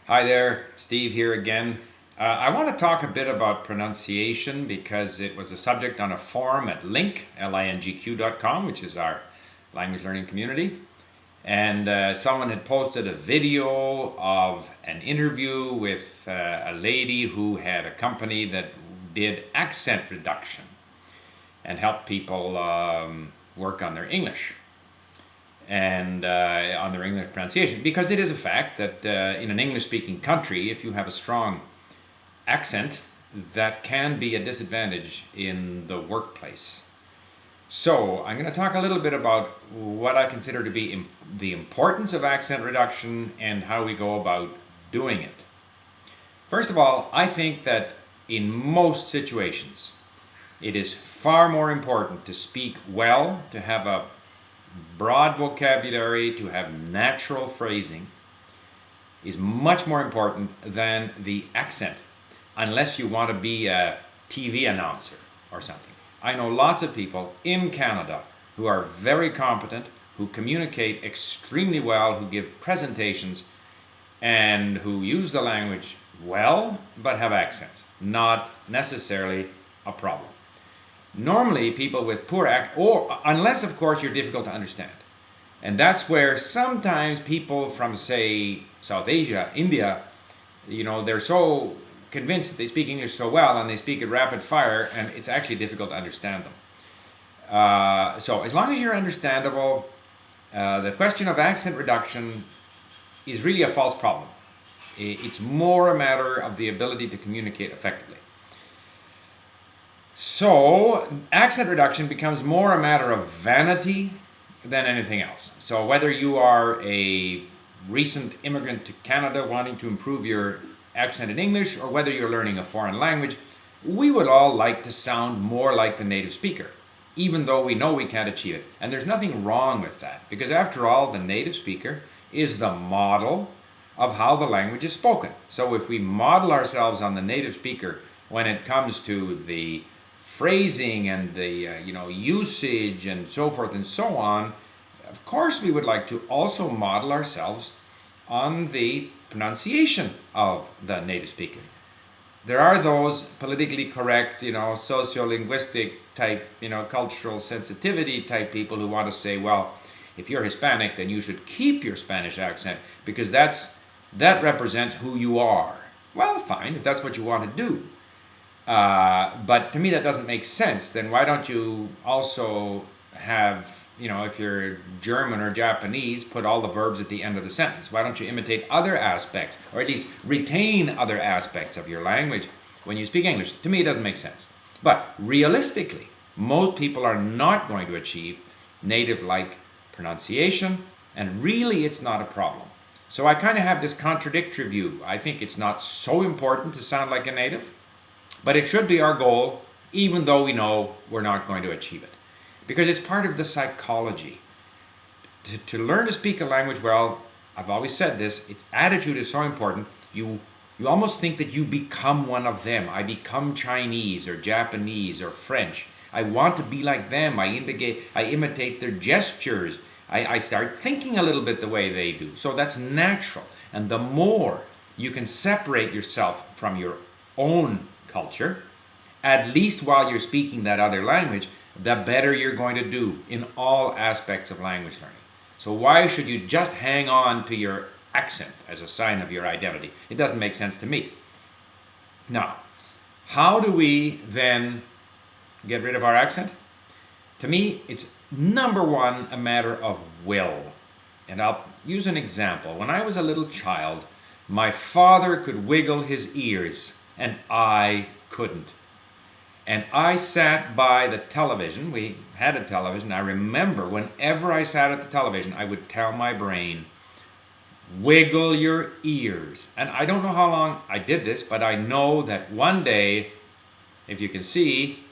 Hi there, Steve here again. I want to talk a bit about pronunciation because it was a subject on a forum at lingq.com, which is our language learning community. And someone had posted a video of an interview with a lady who had a company that did accent reduction and helped people work on their English and on their English pronunciation, because it is a fact that in an English-speaking country, if you have a strong accent, that can be a disadvantage in the workplace. So I'm going to talk a little bit about what I consider to be the importance of accent reduction and how we go about doing it. First of all, I think that in most situations, it is far more important to speak well, to have a broad vocabulary, to have natural phrasing, is much more important than the accent, unless you want to be a TV announcer or something. I know lots of people in Canada who are very competent, who communicate extremely well, who give presentations, and who use the language well, but have accents. Not necessarily a problem. Normally, people with poor or unless of course you're difficult to understand. And that's where sometimes people from, say, South Asia, India, they're so convinced that they speak English so well and they speak at rapid fire, and it's actually difficult to understand them. So as long as you're understandable, the question of accent reduction is really a false problem. It's more a matter of the ability to communicate effectively. So accent reduction becomes more a matter of vanity than anything else. So whether you are a recent immigrant to Canada wanting to improve your accent in English, or whether you're learning a foreign language, we would all like to sound more like the native speaker, even though we know we can't achieve it. And there's nothing wrong with that, because after all, the native speaker is the model of how the language is spoken. So if we model ourselves on the native speaker when it comes to the phrasing and the usage and so forth and so on, of course we would like to also model ourselves on the pronunciation of the native speaker. There are those politically correct, sociolinguistic type, cultural sensitivity type people who want to say, well, if you're Hispanic, then you should keep your Spanish accent because that represents who you are. Well, fine, if that's what you want to do. But to me that doesn't make sense. Then why don't you also have, if you're German or Japanese, put all the verbs at the end of the sentence? Why don't you imitate other aspects, or at least retain other aspects of your language when you speak English? To me it doesn't make sense. But realistically, most people are not going to achieve native-like pronunciation, and really it's not a problem. So I kind of have this contradictory view. I think it's not so important to sound like a native, but it should be our goal, even though we know we're not going to achieve it. Because it's part of the psychology. To learn to speak a language well, I've always said this, its attitude is so important. You almost think that you become one of them. I become Chinese or Japanese or French. I want to be like them. I imitate their gestures. I start thinking a little bit the way they do. So that's natural. And the more you can separate yourself from your own culture, at least while you're speaking that other language, the better you're going to do in all aspects of language learning. So why should you just hang on to your accent as a sign of your identity? It doesn't make sense to me. Now, how do we then get rid of our accent? To me, it's number one a matter of will. And I'll use an example. When I was a little child, my father could wiggle his ears and I couldn't. And I sat by the television. We had a television. I remember whenever I sat at the television, I would tell my brain, wiggle your ears. And I don't know how long I did this, but I know that one day, if you can see,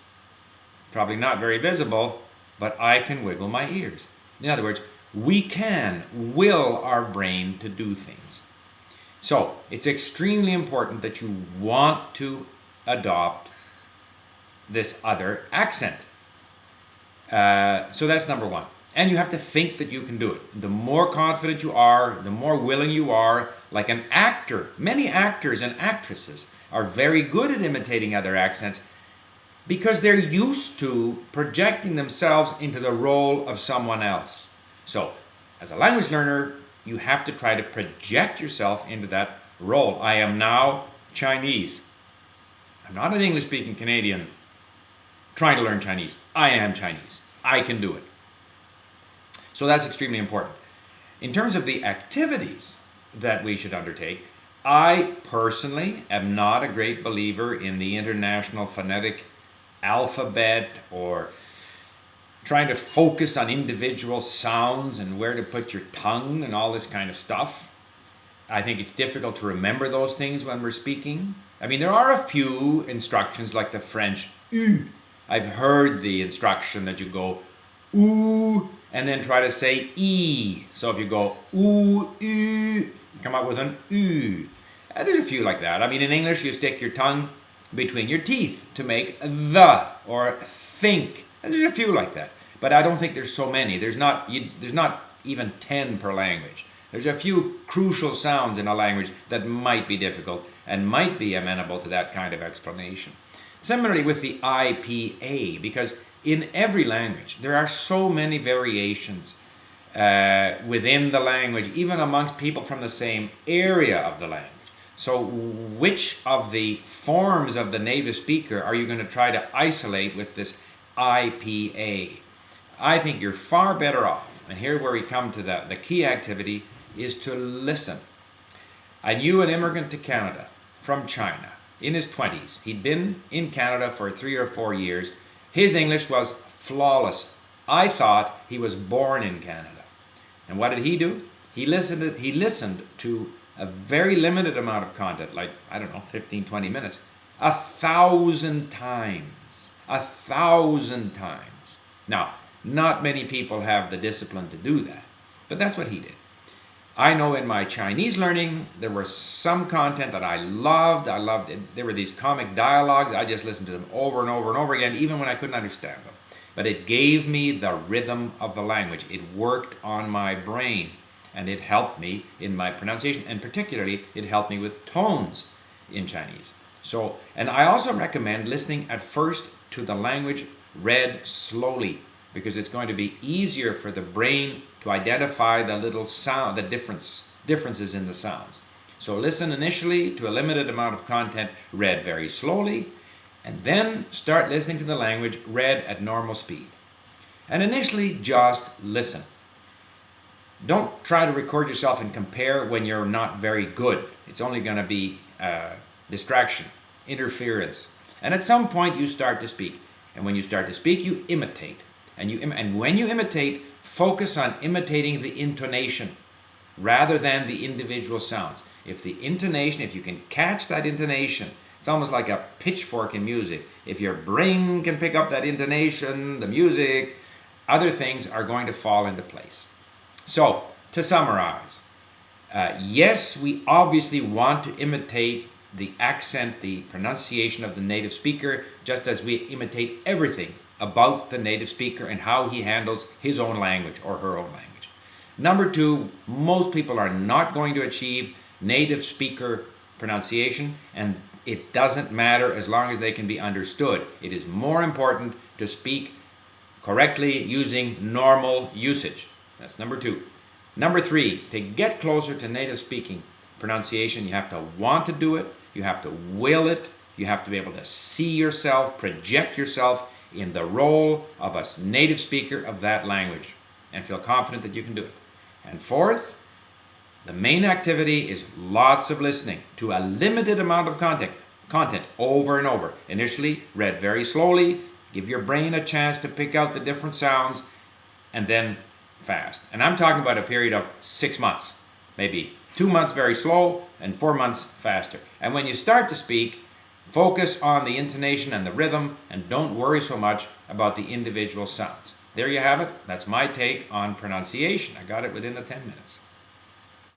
probably not very visible, but I can wiggle my ears. In other words, we can will our brain to do things. So it's extremely important that you want to adopt this other accent. So that's number one. And you have to think that you can do it. The more confident you are, the more willing you are. Like an actor, many actors and actresses are very good at imitating other accents because they're used to projecting themselves into the role of someone else. So, as a language learner, you have to try to project yourself into that role. I am now Chinese. I'm not an English-speaking Canadian trying to learn Chinese. I am Chinese. I can do it. So that's extremely important. In terms of the activities that we should undertake, I personally am not a great believer in the International Phonetic Alphabet or trying to focus on individual sounds and where to put your tongue and all this kind of stuff. I think it's difficult to remember those things when we're speaking. I mean, there are a few instructions like the French U. I've heard the instruction that you go oo and then try to say e. So if you go oo, you come up with an u. There's a few like that. I mean, in English, you stick your tongue between your teeth to make the or think. And there's a few like that. But I don't think there's so many. There's not even 10 per language. There's a few crucial sounds in a language that might be difficult and might be amenable to that kind of explanation. Similarly with the IPA, because in every language there are so many variations within the language, even amongst people from the same area of the language. So which of the forms of the native speaker are you going to try to isolate with this IPA? I think you're far better off, and here where we come to the key activity is to listen. I knew an immigrant to Canada from China in his 20s. He'd been in Canada for 3 or 4 years. His English was flawless. I thought he was born in Canada. And what did he do? He listened to a very limited amount of content, like, 15, 20 minutes, 1,000 times. 1,000 times. Now, not many people have the discipline to do that, but that's what he did. I know in my Chinese learning, there was some content that I loved. There were these comic dialogues. I just listened to them over and over and over again, even when I couldn't understand them. But it gave me the rhythm of the language. It worked on my brain, and it helped me in my pronunciation, and particularly, it helped me with tones in Chinese. So, and I also recommend listening at first to the language read slowly, because it's going to be easier for the brain to identify the little sound, the differences in the sounds. So listen initially to a limited amount of content read very slowly, and then start listening to the language read at normal speed. And initially just listen. Don't try to record yourself and compare when you're not very good. It's only going to be distraction, interference. And at some point you start to speak. And when you start to speak, you imitate. And when you imitate, focus on imitating the intonation rather than the individual sounds. If you can catch that intonation, it's almost like a pitchfork in music. If your brain can pick up that intonation, the music, other things are going to fall into place. So, to summarize, yes, we obviously want to imitate the accent, the pronunciation of the native speaker, just as we imitate everything about the native speaker and how he handles his own language or her own language. Number 2, most people are not going to achieve native speaker pronunciation, and it doesn't matter as long as they can be understood. It is more important to speak correctly using normal usage. That's number 2. Number 3, to get closer to native speaking pronunciation, you have to want to do it, you have to will it, you have to be able to see yourself, project yourself in the role of a native speaker of that language and feel confident that you can do it. And 4th, the main activity is lots of listening to a limited amount of content over and over. Initially, read very slowly, give your brain a chance to pick out the different sounds, and then fast. And I'm talking about a period of 6 months, maybe 2 months very slow and 4 months faster. And when you start to speak, focus on the intonation and the rhythm, and don't worry so much about the individual sounds. There you have it. That's my take on pronunciation. I got it within the 10 minutes.